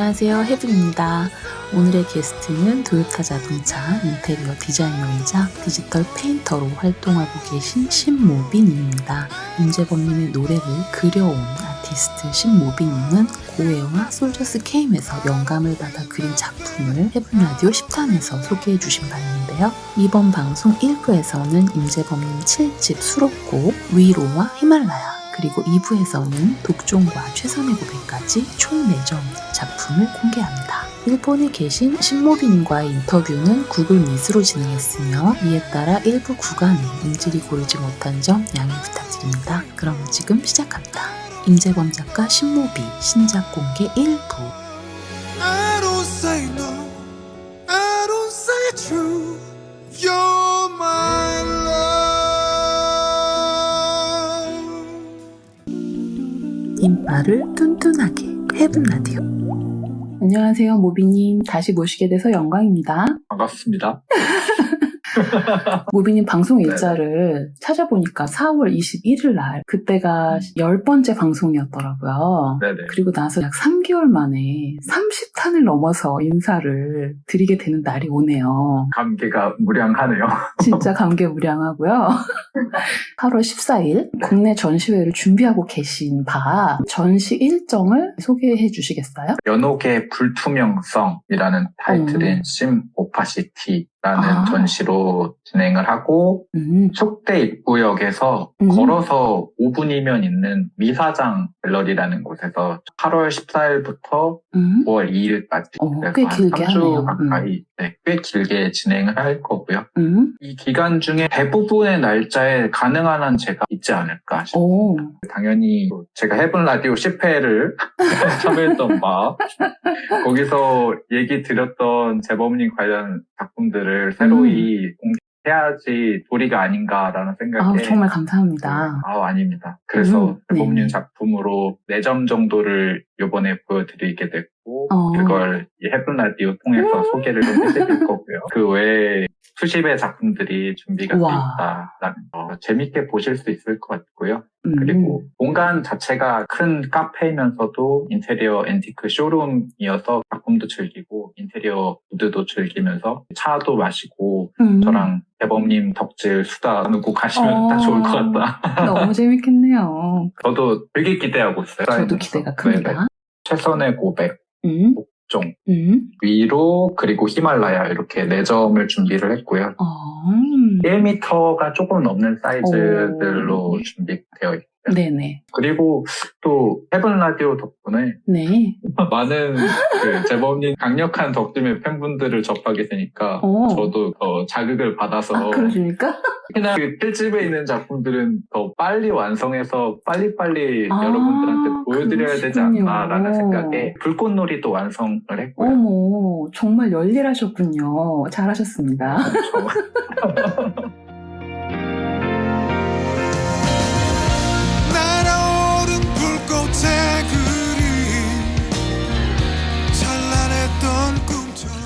안녕하세요, 혜빈입니다. 오늘의 게스트는 토요타 자동차 인테리어 디자이너이자 디지털 페인터로 활동하고 계신 신모비님입니다. 임재범님의 노래를 그려온 아티스트 신모비님은 고해영화 솔저스 K에서 영감을 받아 그린 작품을 해븐라디오 10탄에서 소개해 주신 바 있는데요. 이번 방송 1부에서는 임재범님 7집 수록곡 위로와 히말라야, 그리고 2부에서는 독종과 최선의 고백까지 총 4점 작품을 공개합니다. 일본에 계신 신모비님과의 인터뷰는 구글 미트로 진행했으며 이에 따라 일부 구간에 음질이 고르지 못한 점 양해 부탁드립니다. 그럼 지금 시작합니다. 임재범 작가 신모비 신작 공개 1부. I don't say no, I don't say true. You're my love. 인파를 뚠뚠하게 해븐라디오. 안녕하세요, 모비님. 다시 모시게 돼서 영광입니다. 반갑습니다. 모비님 방송 일자를 찾아보니까 4월 21일 날, 그때가 10번째 방송이었더라고요. 네네. 그리고 나서 약 3개월 만에 30탄을 넘어서 인사를 드리게 되는 날이 오네요. 감개가 무량하네요. 진짜 감개무량하고요. 8월 14일 국내 전시회를 준비하고 계신 바 전시 일정을 소개해 주시겠어요? 연옥의 불투명성이라는 타이틀인 심 오파시티라는 전시로 진행을 하고 속대 입구역에서 걸어서 5분이면 있는 미사장 갤러리라는 곳에서 8월 14일부터 9월 2일까지 꽤 길게 3주 하네요. 가까이 꽤 길게 진행을 할 거고요. 이 기간 중에 대부분의 날짜에 가능한 한 제가 있지 않을까 싶습니다. 당연히 제가 해븐 라디오 10회를 참여했던 바 거기서 얘기 드렸던 재범님 관련 작품들을 새로이 공개해야지 도리가 아닌가라는 생각에 정말 감사합니다. 아닙니다. 그래서 재범님 네. 작품으로 4점 정도를 이번에 보여드리게 됐고 그걸 이 해븐 라디오 통해서 소개를 좀 해드릴 거고요. 그 외에 수십의 작품들이 준비가 돼 있다라는 거 재밌게 보실 수 있을 것 같고요. 그리고 공간 자체가 큰 카페이면서도 인테리어 앤티크 쇼룸이어서 작품도 즐기고 인테리어 무드도 즐기면서 차도 마시고 저랑 대범님 덕질 수다 나누고 가시면 딱 좋을 것 같다. 너무 재밌겠네요. 저도 되게 기대하고 있어요. 저도 기대가 큽니다. 네네. 최선의 고백, 독종, 위로, 그리고 히말라야 이렇게 4점을 준비를 했고요. 1m가 조금 넘는 사이즈들로 준비되어 있고요. 네네. 그리고 또 해븐 라디오 덕분에 네. 많은 재범님 강력한 덕질의 팬분들을 접하게 되니까 저도 더 자극을 받아서 그러십니까? 특히나 그 필집에 있는 작품들은 더 빨리 완성해서 빨리빨리 여러분들한테 보여드려야 되지 않나라는 생각에 불꽃놀이도 완성을 했고요. 어머, 정말 열일하셨군요. 잘하셨습니다. 날아오른 불꽃의 그림 찬란했던 꿈처럼.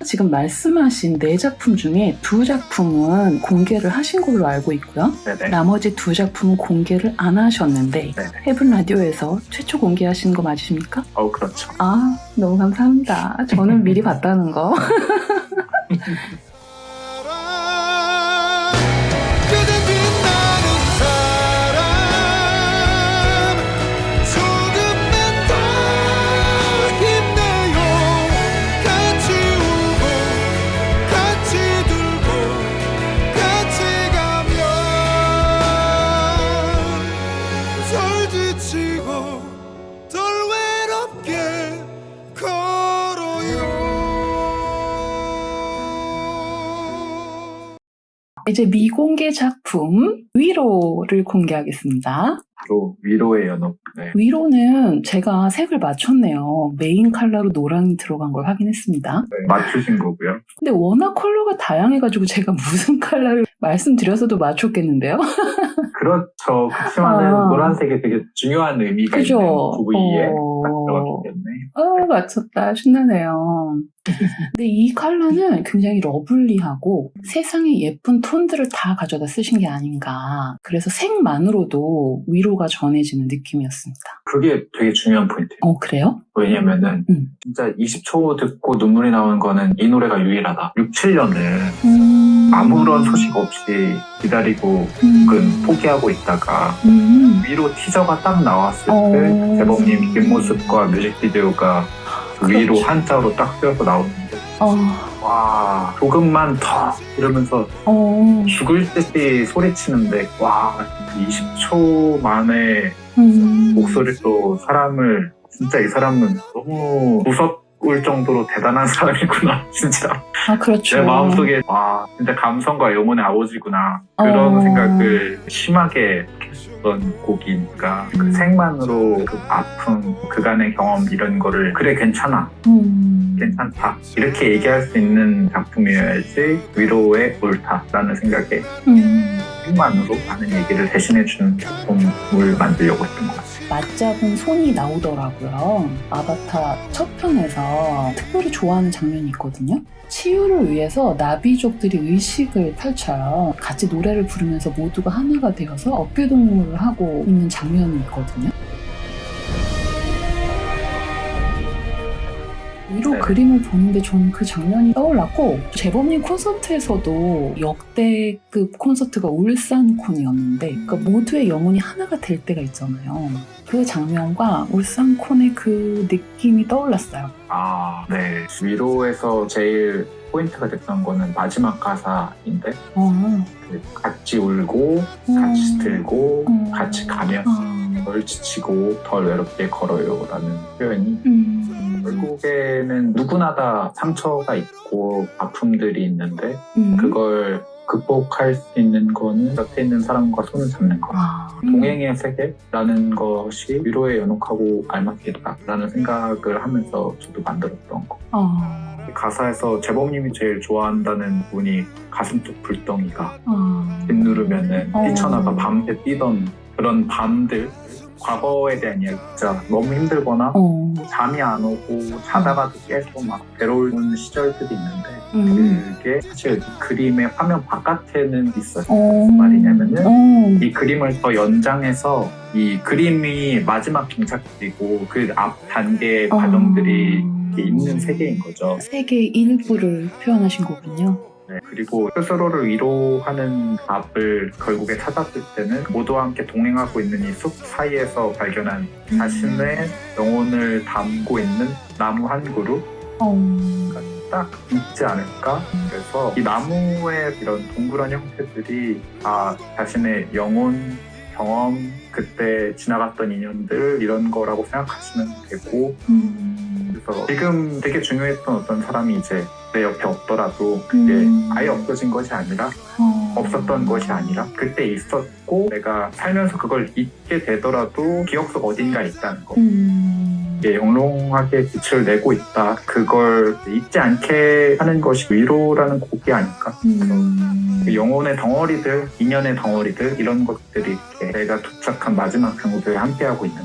지금 말씀하신 4작품 중에 2작품은 공개를 하신 걸로 알고 있고요. 네네. 나머지 2작품은 공개를 안 하셨는데 네네. 해븐 라디오에서 최초 공개하신 거 맞으십니까? 그렇죠. 너무 감사합니다. 저는 미리 봤다는 거. 그대 빛나는 사람 조금만 더 힘내요. 같이 울고 같이 들고 같이 가면 덜 지치고 덜 외롭게 걸어요. 이제 미공개 작품 위로를 공개하겠습니다. 바로 위로의 연옥. 네. 위로는 제가 색을 맞췄네요. 메인 컬러로 노랑이 들어간 걸 확인했습니다. 네, 맞추신 거고요. 근데 워낙 컬러가 다양해가지고 제가 무슨 컬러를 말씀드려서도 맞췄겠는데요? 그렇죠. 그렇지만은 노란색이 되게 중요한 의미가 그죠? 있는 부위에 딱 들어갔기 때문에 맞췄다. 신나네요. 근데 이 컬러는 굉장히 러블리하고 세상에 예쁜 톤들을 다 가져다 쓰신 게 아닌가. 그래서 색만으로도 위로가 전해지는 느낌이었습니다. 그게 되게 중요한 포인트예요. 그래요? 왜냐면은 진짜 20초 듣고 눈물이 나오는 거는 이 노래가 유일하다. 6, 7년을 아무런 소식 없이 기다리고 포기하고 있다가 위로 티저가 딱 나왔을 때 재범님 뒷모습과 뮤직비디오가 위로 한자로 딱 쓰여서 나오는데 와 조금만 더 이러면서 죽을 듯이 소리치는데 와 20초 만에 목소리로 사람을 진짜 이 사람은 너무 무섭을 정도로 대단한 사람이구나 진짜. 그렇죠. 내 마음속에 와 진짜 감성과 영혼의 아버지구나 그런 생각을 심하게 했던 곡이니까 그 색만으로 그 아픔 그간의 경험 이런 거를 그래 괜찮아 괜찮다 이렇게 얘기할 수 있는 작품이어야지 위로의 옳다라는 생각에 색만으로 많은 얘기를 대신해주는 작품을 만들려고 했던 것 같아요. 맞잡은 손이 나오더라고요. 아바타 첫 편에서 특별히 좋아하는 장면이 있거든요. 치유를 위해서 나비족들이 의식을 펼쳐요. 같이 노래를 부르면서 모두가 하나가 되어서 어깨동무를 하고 있는 장면이 있거든요. 위로 그림을 보는데 저는 그 장면이 떠올랐고 재범님 콘서트에서도 역대급 콘서트가 울산콘이었는데 그러니까 모두의 영혼이 하나가 될 때가 있잖아요. 그 장면과 울산콘의 그 느낌이 떠올랐어요. 네. 위로에서 제일 포인트가 됐던 거는 마지막 가사인데 같이 울고 같이 들고 같이 가면 덜 지치고 덜 외롭게 걸어요 라는 표현이 결국에는 누구나 다 상처가 있고 아픔들이 있는데 그걸 극복할 수 있는 거는 옆에 있는 사람과 손을 잡는 거. 동행의 세계라는 것이 위로에 연혹하고 알맞겠다라는 생각을 하면서 저도 만들었던 거. 가사에서 재범님이 제일 좋아한다는 분이 가슴 속 불덩이가 짓누르면은 뛰쳐나가 밤새 뛰던 그런 밤들 과거에 대한 이야기 진짜 너무 힘들거나 잠이 안 오고 자다가도 깨서 막 괴로운 시절들이 있는데 그게 사실 그림의 화면 바깥에는 있어요. 무슨 말이냐면은 이 그림을 더 연장해서 이 그림이 마지막 종착지고 그 앞 단계의 과정들이 있는 세계인 거죠. 세계의 일부를 표현하신 거군요. 네, 그리고 스스로를 위로하는 답을 결국에 찾았을 때는 모두와 함께 동행하고 있는 이 숲 사이에서 발견한 자신의 영혼을 담고 있는 나무 한 그루가 딱 있지 않을까? 그래서 이 나무의 이런 동그란 형태들이 자신의 영혼, 경험, 그때 지나갔던 인연들 이런 거라고 생각하시면 되고 그래서 지금 되게 중요했던 어떤 사람이 이제 내 옆에 없더라도 그게 아예 없어진 것이 아니라 없었던 것이 아니라 그때 있었고 내가 살면서 그걸 잊게 되더라도 기억 속 어딘가에 있다는 거 이게 영롱하게 빛을 내고 있다 그걸 잊지 않게 하는 것이 위로라는 곡이 아닐까 그래서 그 영혼의 덩어리들 인연의 덩어리들 이런 것들이 이렇게 내가 도착한 마지막 장소에 함께하고 있는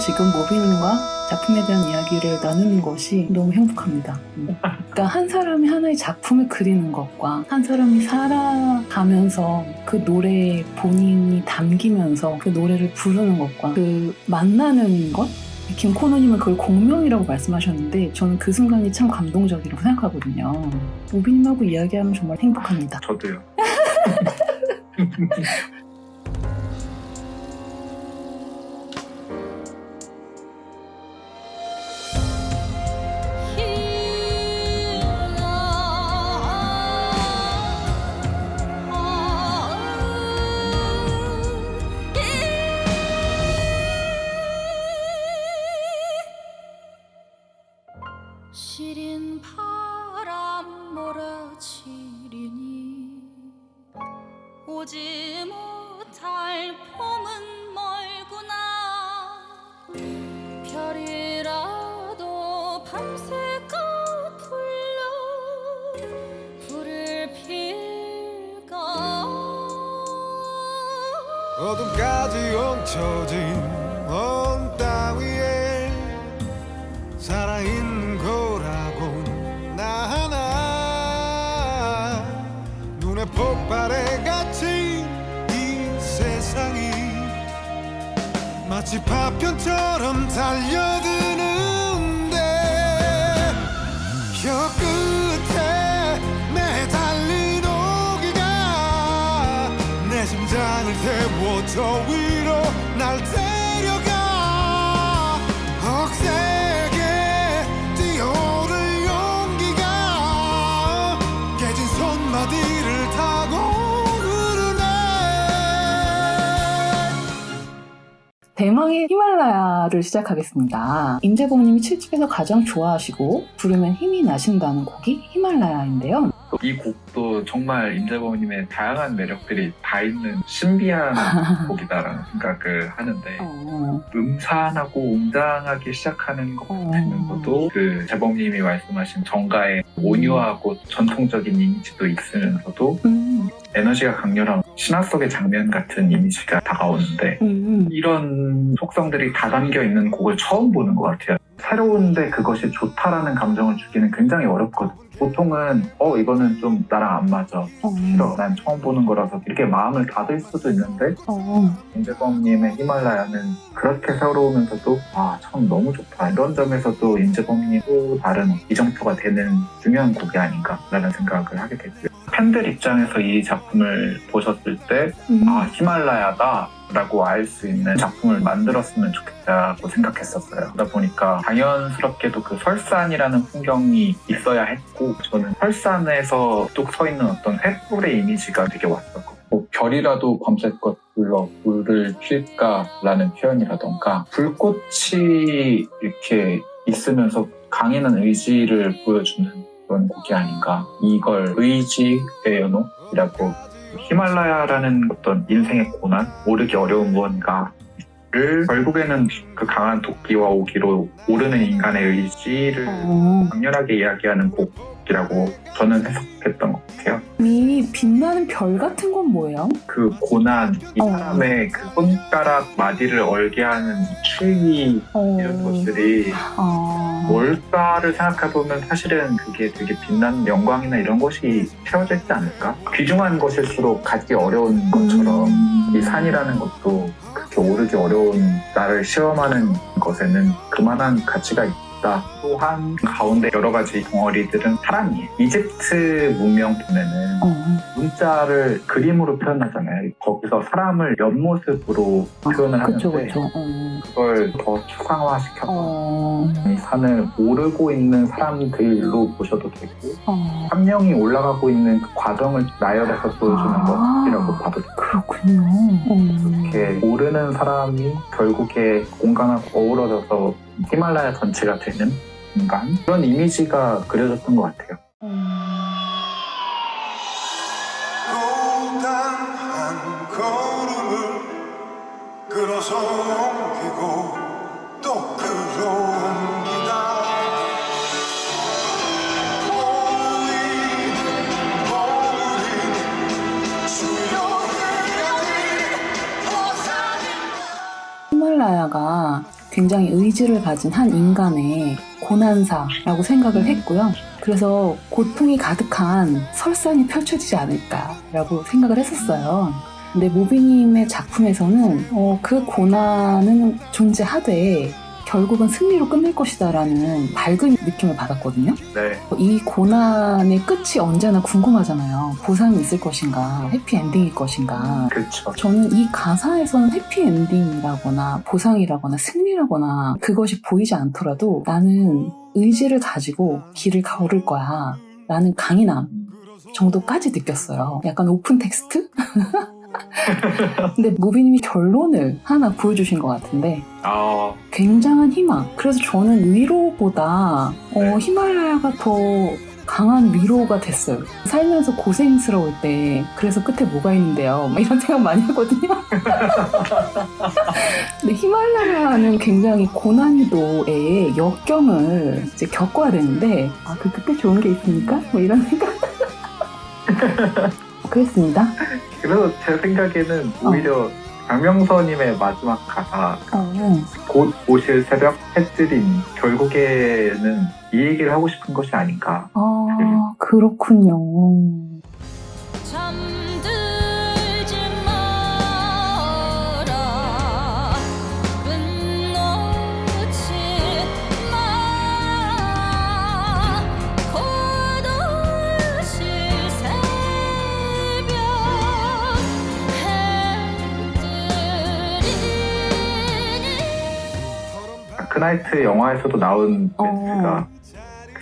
지금 모비님과 작품에 대한 이야기를 나누는 것이 너무 행복합니다. 그러니까 한 사람이 하나의 작품을 그리는 것과 한 사람이 살아가면서 그 노래에 본인이 담기면서 그 노래를 부르는 것과 그 만나는 것? 김코너님은 그걸 공명이라고 말씀하셨는데 저는 그 순간이 참 감동적이라고 생각하거든요. 모비님하고 이야기하면 정말 행복합니다. 저도요. 보지 못할 봄은 멀구나 별이라도 밤새가 불러 불을 필까 어둠까지 엉켜진 먼 땅 위에 살아있는 거라고 나 하나 눈에 폭발해 갇힌 이 세상이 마치 파편처럼 달려드는데 혀 끝에 매달린 오기가 내 심장을 태워 저 위로 날 데려가 억세게 뛰어오를 용기가 깨진 손마디를 타고 흐르네. 대망의 히말라야를 시작하겠습니다. 임재범님이 7집에서 가장 좋아하시고 부르면 힘이 나신다는 곡이 히말라야인데요. 이 곡도 정말 임재범님의 다양한 매력들이 다 있는 신비한 곡이다라는 생각을 하는데 음산하고 웅장하게 시작하는 것 같으면서도 그 재범님이 말씀하신 정가의 온유하고 전통적인 이미지도 있으면서도 에너지가 강렬한 신화 속의 장면 같은 이미지가 다가오는데 이런 속성들이 다 담겨 있는 곡을 처음 보는 것 같아요. 새로운데 그것이 좋다라는 감정을 주기는 굉장히 어렵거든요. 보통은 이거는 좀 나랑 안 맞아, 싫어, 난 처음 보는 거라서 이렇게 마음을 닫을 수도 있는데 임재범님의 히말라야는 그렇게 새로우면서도 참 너무 좋다, 이런 점에서도 임재범님이 또 다른 이정표가 되는 중요한 곡이 아닌가라는 생각을 하게 됐고요. 팬들 입장에서 이 작품을 보셨을 때 히말라야다 라고 알 수 있는 작품을 만들었으면 좋겠다고 생각했었어요. 그러다 보니까 당연스럽게도 그 설산이라는 풍경이 있어야 했고, 저는 설산에서 뚝 서 있는 어떤 횃불의 이미지가 되게 왔었고, 별이라도 밤새껏 불러 불을 필까라는 표현이라던가 불꽃이 이렇게 있으면서 강인한 의지를 보여주는 그런 곡이 아닌가. 이걸 의지의 연호이라고, 히말라야라는 어떤 인생의 고난, 모르기 어려운 무언가를 결국에는 그 강한 도끼와 오기로 오르는 인간의 의지를 강렬하게 이야기하는 곡이라고 저는 해석했던 것 같아요. 이 빛나는 별 같은 건 뭐예요? 그 고난, 이 사람의 그 손가락 마디를 얼게 하는 추위, 이런 것들이 뭘까를 생각해보면 사실은 그게 되게 빛나는 영광이나 이런 것이 채워져 있지 않을까? 귀중한 것일수록 갖기 어려운 것처럼 이 산이라는 것도 그렇게 오르기 어려운 나를 시험하는 것에는 그만한 가치가 있다. 또한 가운데 여러 가지 덩어리들은 사람이에요. 이집트 문명 보면은 문자를 그림으로 표현하잖아요. 거기서 사람을 옆모습으로 표현을 하는데 그걸 더 추상화시켜서 이 산을 오르고 있는 사람들로 보셔도 되고 한 명이 올라가고 있는 그 과정을 나열해서 보여주는 것이라고 봐도 돼요. 그렇군요. 이렇게 오르는 사람이 결국에 공간하고 어우러져서 히말라야 전체가 되는 공간, 그런 이미지가 그려졌던 것 같아요. 고단한 걸음을 끌어서 옮기고 또 끌어옮기다 히말라야가 굉장히 의지를 가진 한 인간의 고난사라고 생각을 했고요. 그래서 고통이 가득한 설산이 펼쳐지지 않을까라고 생각을 했었어요. 근데 모비님의 작품에서는 그 고난은 존재하되 결국은 승리로 끝낼 것이다라는 밝은 느낌을 받았거든요. 네. 이 고난의 끝이 언제나 궁금하잖아요. 보상이 있을 것인가, 해피엔딩일 것인가. 그렇죠. 저는 이 가사에서는 해피엔딩이라거나 보상이라거나 승리라거나 그것이 보이지 않더라도 나는 의지를 가지고 길을 걸을 거야 라는 강인함 정도까지 느꼈어요. 약간 오픈 텍스트? 근데 무비님이 결론을 하나 보여주신 것 같은데 굉장한 희망. 그래서 저는 위로보다 히말라야가 더 강한 위로가 됐어요. 살면서 고생스러울 때 그래서 끝에 뭐가 있는데요? 막 이런 생각 많이 하거든요. 근데 히말라야는 굉장히 고난이도의 역경을 이제 겪어야 되는데 그 끝에 좋은 게 있습니까? 뭐 이런 생각. 그랬습니다. 그래서 제 생각에는 오히려 강명서님의 마지막 가사 곧 오실 새벽 해뜨림 결국에는 이 얘기를 하고 싶은 것이 아닌가. 그렇군요. 잠들지 마라 끝놓지 마 곧 오실 새벽 해뜨리니 다크나이트 영화에서도 나온 멘트가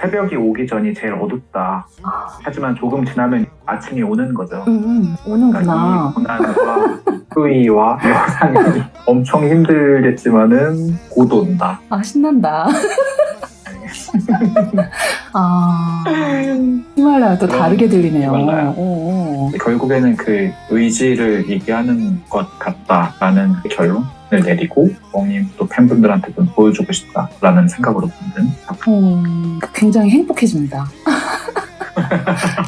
새벽이 오기 전이 제일 어둡다. 하지만 조금 지나면 아침이 오는 거죠. 오는구나. 이 고난과 수위와 영상이 엄청 힘들겠지만은 곧 온다. 신난다. 히말라야 또 다르게 들리네요. 히말라야. 결국에는 그 의지를 얘기하는 것 같다라는 그 결론을 내리고 멍님 또 팬분들한테 좀 보여주고 싶다라는 생각으로 만든 작품. 굉장히 행복해집니다.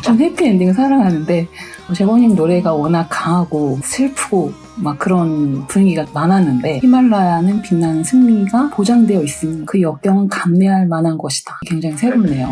전 해피엔딩을 사랑하는데 재범님 노래가 워낙 강하고 슬프고 막 그런 분위기가 많았는데 히말라야는 빛나는 승리가 보장되어 있으니 그 역경은 감내할 만한 것이다. 굉장히 새롭네요.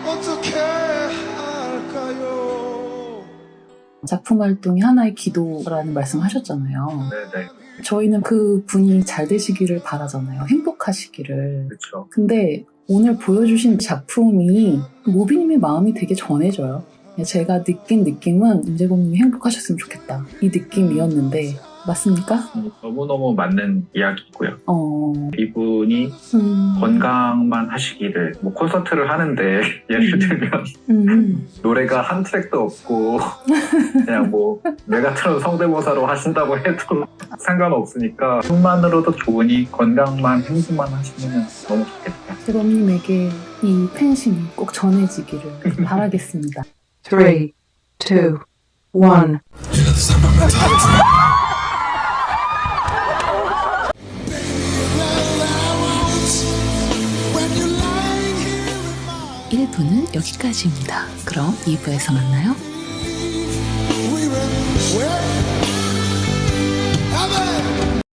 어떻게 할까요? 작품 활동이 하나의 기도라는 말씀 하셨잖아요. 네네. 저희는 그 분이 잘 되시기를 바라잖아요. 행복하시기를. 그렇죠. 근데 오늘 보여주신 작품이 모비님의 마음이 되게 전해져요. 제가 느낀 느낌은 임재범님이 행복하셨으면 좋겠다. 이 느낌이었는데 맞습니까? 너무너무 맞는 이야기고요. 이분이 건강만 하시기를 뭐 콘서트를 하는데 예를 들면 노래가 한 트랙도 없고 그냥 뭐 메가트론 성대모사로 하신다고 해도 상관없으니까 그것만으로도 좋으니 건강만 행복만 하시면 너무 좋겠다. 재범님에게 이 팬심이 꼭 전해지기를 바라겠습니다. 3, 2, 1. 는 여기까지입니다. 그럼 2부에서 만나요.